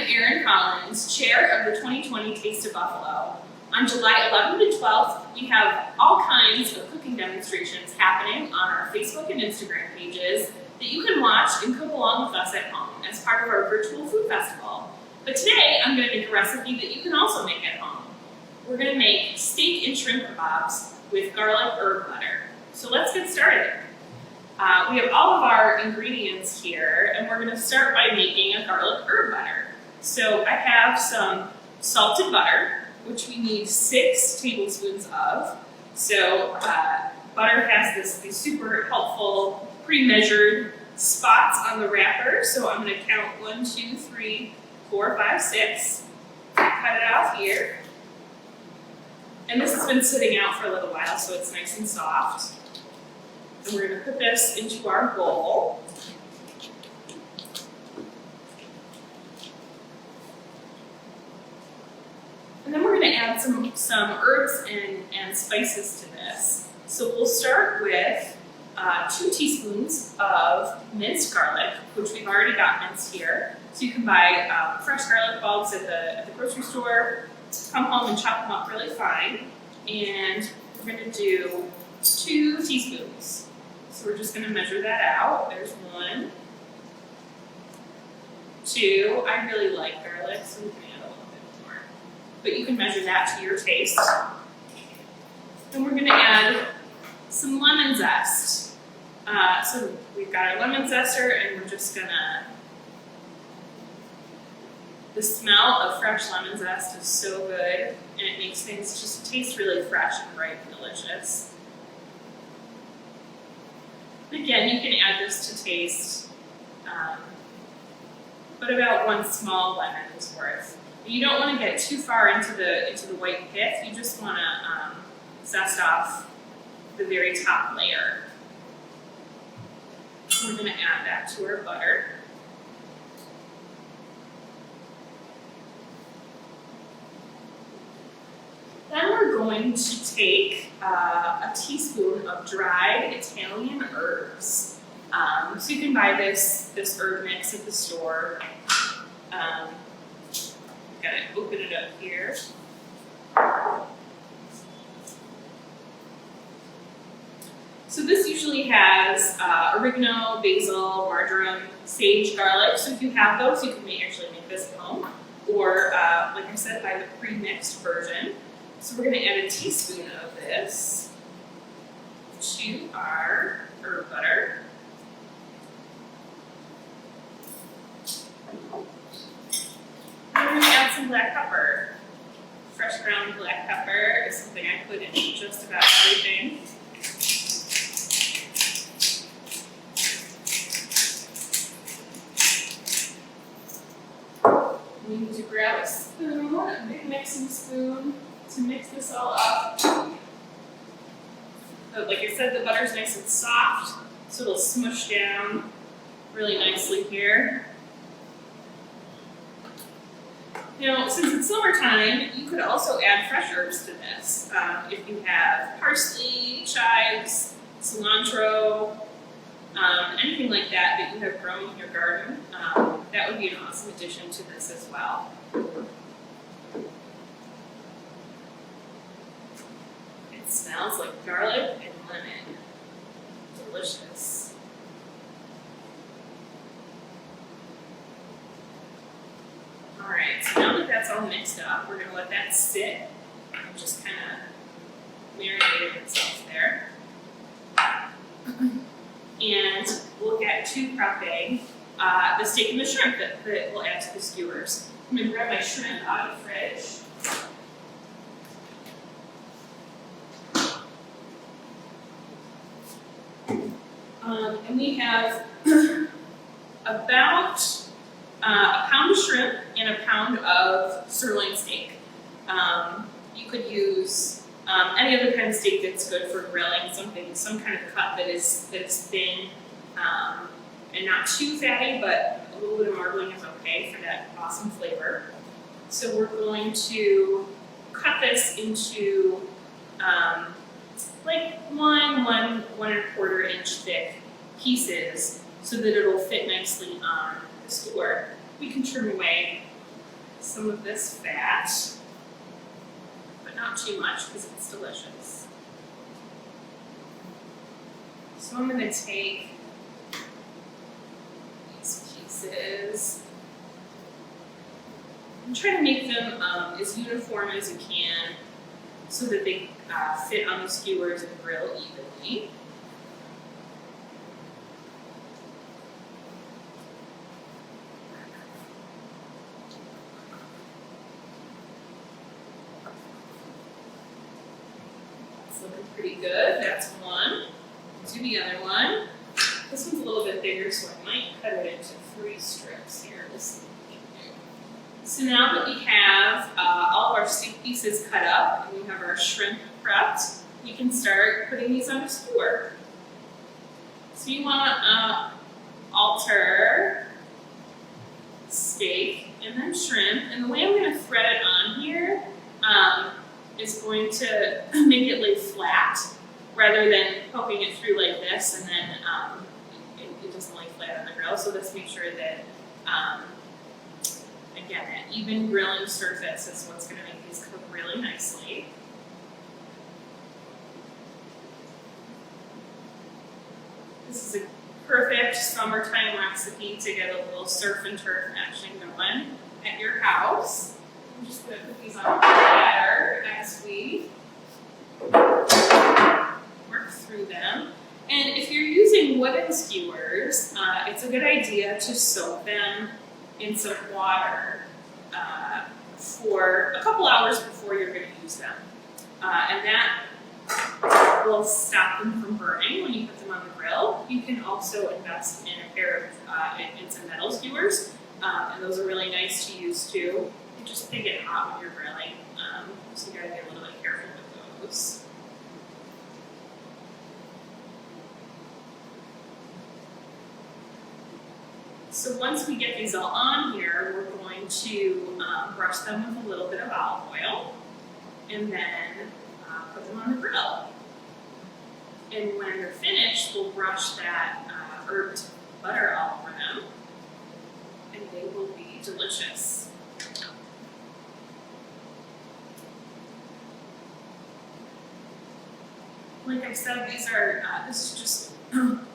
Erin Collins, chair of the 2020 Taste of Buffalo. On July 11th and 12th, we have all kinds of cooking demonstrations happening on our Facebook and Instagram pages that you can watch and cook along with us at home as part of our virtual food festival. But today, I'm going to make a recipe that you can also make at home. We're going to make steak and shrimp kebabs with garlic herb butter. So let's get started. We have all of our ingredients here, and we're going to start by making a garlic herb butter. So I have some salted butter, which we need 6 tablespoons of. So butter has these super helpful pre-measured spots on the wrapper. So I'm going to count 1, 2, 3, 4, 5, 6. Cut it off here. And this has been sitting out for a little while, so it's nice and soft. And we're going to put this into our bowl. And then we're going to add some herbs and spices to this. So we'll start with 2 teaspoons of minced garlic, which we've already got minced here. So you can buy fresh garlic bulbs at the grocery store, come home and chop them up really fine. And we're going to do 2 teaspoons. So we're just going to measure that out. There's 1, 2. I really like garlic, so we can add a little bit more. But you can measure that to your taste. Then we're going to add some lemon zest. So we've got our lemon zester, and we're just going to... The smell of fresh lemon zest is so good, and it makes things just taste really fresh and bright and delicious. Again, you can add this to taste, but about 1 small lemon is worth. You don't want to get too far into the white pith. You just want to zest off the very top layer. We're going to add that to our butter. Then we're going to take a teaspoon of dried Italian herbs. So you can buy this herb mix at the store. Gotta open it up here. So this usually has oregano, basil, marjoram, sage, garlic. So if you have those, you can actually make this at home. Or, like I said, buy the pre-mixed version. So we're going to add a teaspoon of this to our herb butter. And we're going to add some black pepper. Fresh ground black pepper is something I put in just about everything. We need to grab a spoon, a big mixing spoon, to mix this all up. So like I said, the butter's nice and soft, so it'll smush down really nicely here. Now, since it's summertime, you could also add fresh herbs to this. If you have parsley, chives, cilantro, anything like that you have grown in your garden, that would be an awesome addition to this as well. It smells like garlic and lemon. Delicious. Alright, so now that that's all mixed up, we're going to let that sit and just kind of marinate itself there. And we'll get to prepping the steak and the shrimp that we'll add to the skewers. I'm going to grab my shrimp out of the fridge. And we have about a pound of shrimp and a pound of sirloin steak. You could use any other kind of steak that's good for grilling, some kind of cut that's thin and not too fatty, but a little bit of marbling is okay for that awesome flavor. So we're going to cut this into like 1.25 inch thick pieces so that it'll fit nicely on the skewer. We can trim away some of this fat, but not too much because it's delicious. So I'm going to take these pieces and try to make them as uniform as you can so that they fit on the skewers and grill evenly. Looking pretty good. That's one. Do the other one. This one's a little bit bigger, so I might cut it into 3 strips here. Let's see what we can do. So now that we have all of our steak pieces cut up and we have our shrimp prepped, you can start putting these on a skewer. So you want to alter steak and then shrimp, and the way I'm going to thread it on here is going to make it lay flat rather than poking it through like this and then it doesn't lay flat on the grill. So let's make sure that, again, that even grilling surface is what's going to make these cook really nicely. This is a perfect summertime recipe to get a little surf and turf action going at your house. I'm just going to put these on the platter as we work through them. And if you're using wooden skewers, it's a good idea to soak them in some water for a couple hours before you're going to use them. And that will stop them from burning when you put them on the grill. You can also invest in a pair of in some metal skewers, and those are really nice to use too. They get hot when you're grilling, so you gotta be a little bit careful with those. So once we get these all on here, we're going to brush them with a little bit of olive oil, and then put them on the grill. And when they're finished, we'll brush that herbed butter all over them, and they will be delicious. Like I said, this is just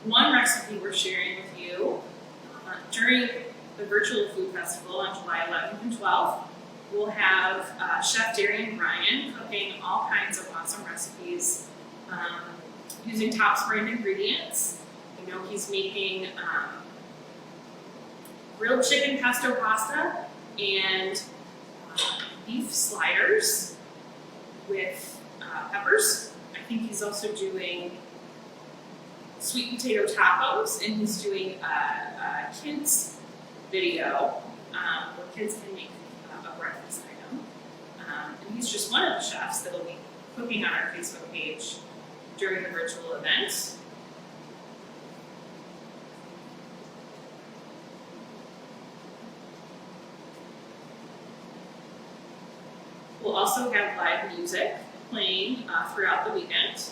one recipe we're sharing with you. During the virtual food festival on July 11th and 12th, we'll have Chef Erin cooking all kinds of awesome recipes using Tops brand ingredients. You know, he's making grilled chicken pesto pasta and beef sliders with peppers. I think he's also doing sweet potato tacos, and he's doing a kids video where kids can make a breakfast item. And he's just one of the chefs that will be cooking on our Facebook page during the virtual event. We'll also have live music playing throughout the weekend.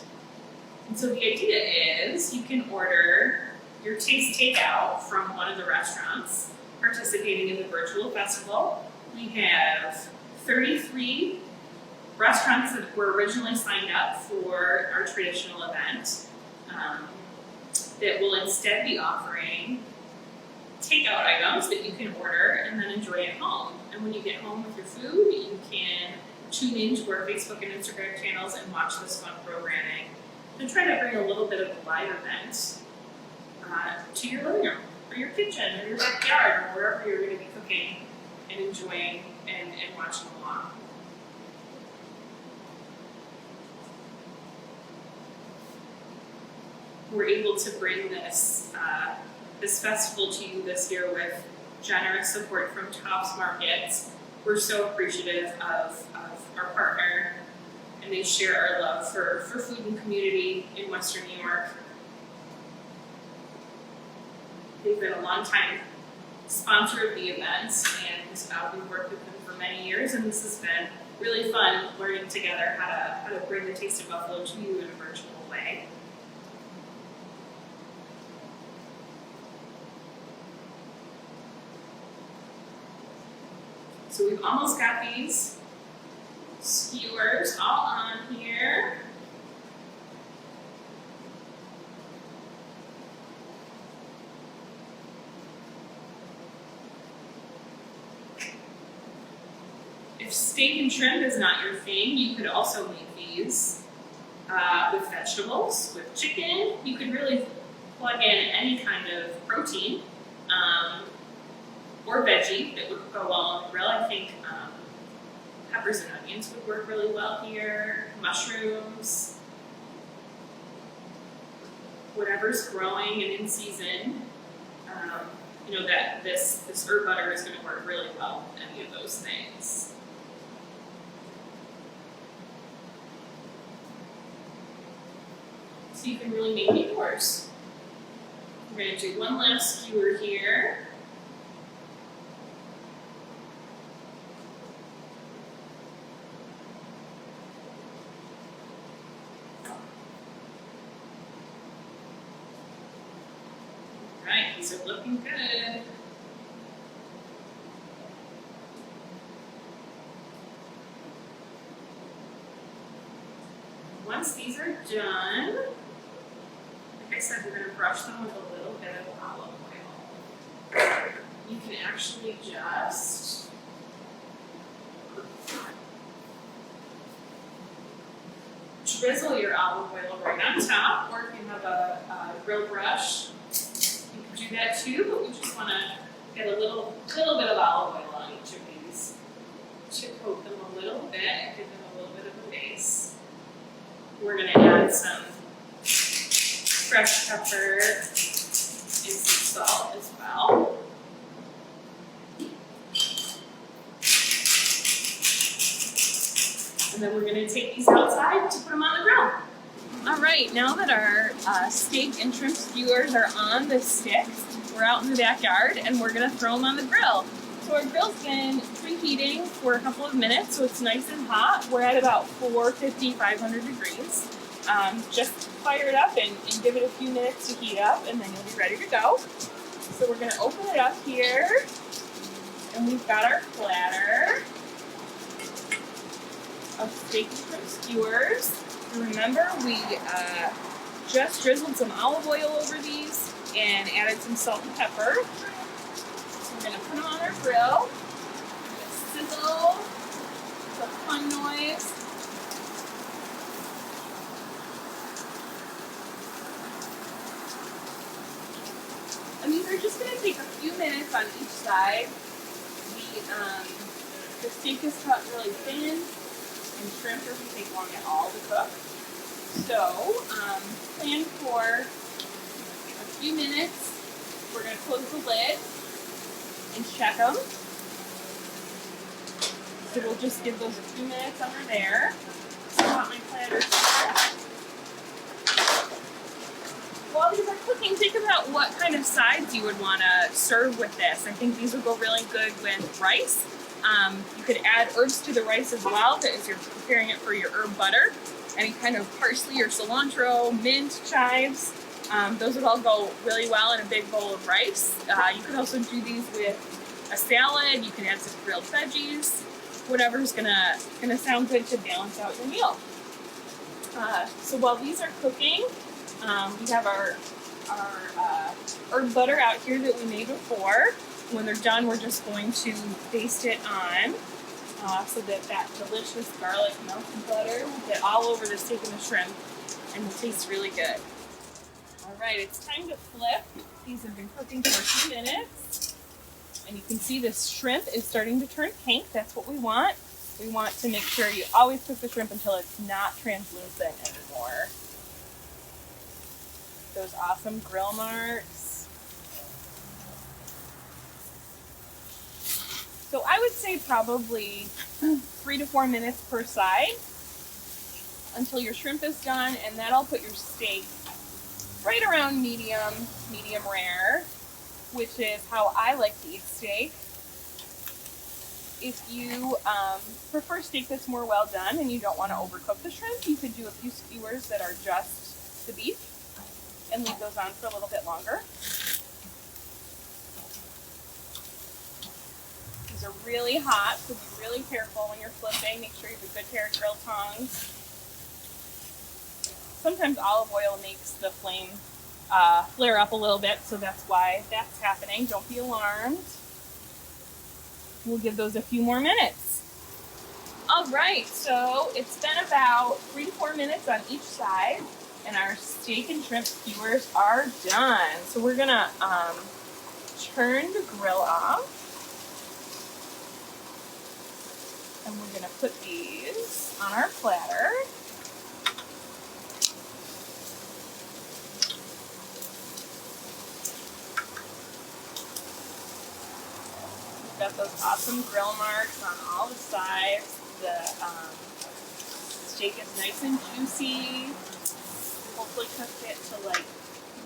And so the idea is you can order your taste takeout from one of the restaurants participating in the virtual festival. We have 33 restaurants that were originally signed up for our traditional event that will instead be offering takeout items that you can order and then enjoy at home. And when you get home with your food, you can tune into our Facebook and Instagram channels and watch this fun programming and try to bring a little bit of a live event to your living room or your kitchen or your backyard or wherever you're going to be cooking and enjoying and watching along. We're able to bring this festival to you this year with generous support from Tops Markets. We're so appreciative of our partner, and they share our love for food and community in Western New York. They've been a long-time sponsor of the events, and we've worked with them for many years, and this has been really fun learning together how to bring the Taste of Buffalo to you in a virtual way. So we've almost got these skewers all on here. If steak and shrimp is not your thing, you could also make these with vegetables, with chicken. You could really plug in any kind of protein or veggie that would go well on the grill. I think peppers and onions would work really well here, mushrooms, whatever's growing and in season. You know that this herb butter is going to work really well with any of those things. So you can really make it yours. We're going to do one last skewer here. Alright, these are looking good. Once these are done, like I said, we're going to brush them with a little bit of olive oil. You can actually just drizzle your olive oil right on top, or if you have a grill brush, you can do that too, but we just want to get a little bit of olive oil on each of these to coat them a little bit and give them a little bit of a base. We're going to add some fresh pepper and some salt as well. And then we're going to take these outside to put them on the grill. All right, now that our steak and shrimp skewers are on the sticks, we're out in the backyard and we're going to throw them on the grill. So our grill's been preheating for a couple of minutes, so it's nice and hot. We're at about 450, 500 degrees. Just fire it up and give it a few minutes to heat up, and then you'll be ready to go. So we're going to open it up here, and we've got our platter of steak and shrimp skewers. And remember, we just drizzled some olive oil over these and added some salt and pepper. So we're going to put them on our grill. Sizzle, it's a fun noise. And these are just going to take a few minutes on each side. The steak is cut really thin, and shrimp doesn't take long at all to cook. So, plan for a few minutes. We're going to close the lid and check them. So we'll just give those a few minutes under there. So I got my platter here. While these are cooking, think about what kind of sides you would want to serve with this. I think these would go really good with rice. You could add herbs to the rice as well as you're preparing it for your herb butter. Any kind of parsley or cilantro, mint, chives. Those would all go really well in a big bowl of rice. You could also do these with a salad. You can add some grilled veggies. Whatever's gonna sound good to balance out your meal. So while these are cooking, we have our herb butter out here that we made before. When they're done, we're just going to baste it on so that delicious garlic melted butter will get all over the steak and the shrimp and will taste really good. All right, it's time to flip. These have been cooking for a few minutes. And you can see this shrimp is starting to turn pink. That's what we want. We want to make sure you always cook the shrimp until it's not translucent anymore. Those awesome grill marks. So I would say probably 3 to 4 minutes per side until your shrimp is done, and then I'll put your steak right around medium rare, which is how I like to eat steak. If you prefer steak that's more well done and you don't want to overcook the shrimp, you could do a few skewers that are just the beef and leave those on for a little bit longer. These are really hot, so be really careful when you're flipping. Make sure you have a good pair of grill tongs. Sometimes olive oil makes the flame flare up a little bit, so that's why that's happening. Don't be alarmed. We'll give those a few more minutes. All right, so it's been about 3 to 4 minutes on each side, and our steak and shrimp skewers are done. So we're gonna turn the grill off, and we're gonna put these on our platter. We've got those awesome grill marks on all the sides. The steak is nice and juicy. Hopefully cooked it to like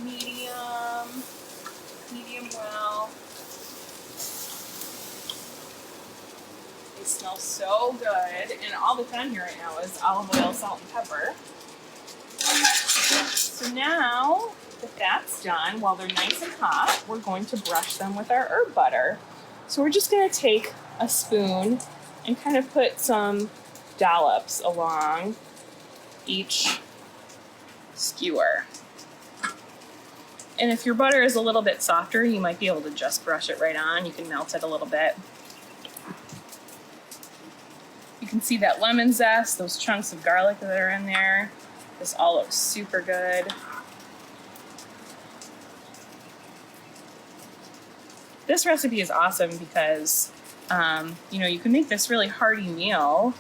medium well. They smell so good, and all that's on here right now is olive oil, salt, and pepper. So now that that's done, while they're nice and hot, we're going to brush them with our herb butter. So we're just going to take a spoon and kind of put some dollops along each skewer. And if your butter is a little bit softer, you might be able to just brush it right on. You can melt it a little bit. You can see that lemon zest, those chunks of garlic that are in there. This all looks super good. This recipe is awesome because, you can make this really hearty meal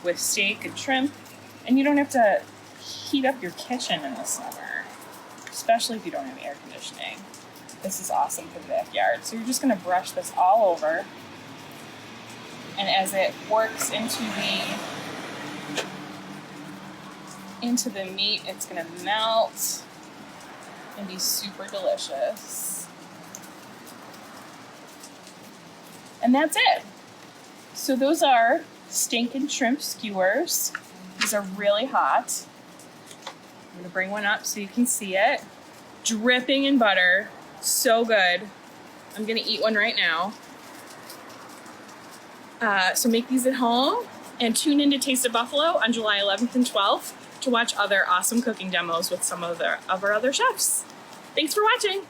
with steak and shrimp, and you don't have to heat up your kitchen in the summer, especially if you don't have air conditioning. This is awesome for the backyard. So you're just gonna brush this all over, and as it works into the meat, it's gonna melt and be super delicious. And that's it. So those are steak and shrimp skewers. These are really hot. I'm gonna bring one up so you can see it. Dripping in butter, so good. I'm gonna eat one right now. So make these at home and tune into Taste of Buffalo on July 11th and 12th to watch other awesome cooking demos with some of our other chefs. Thanks for watching.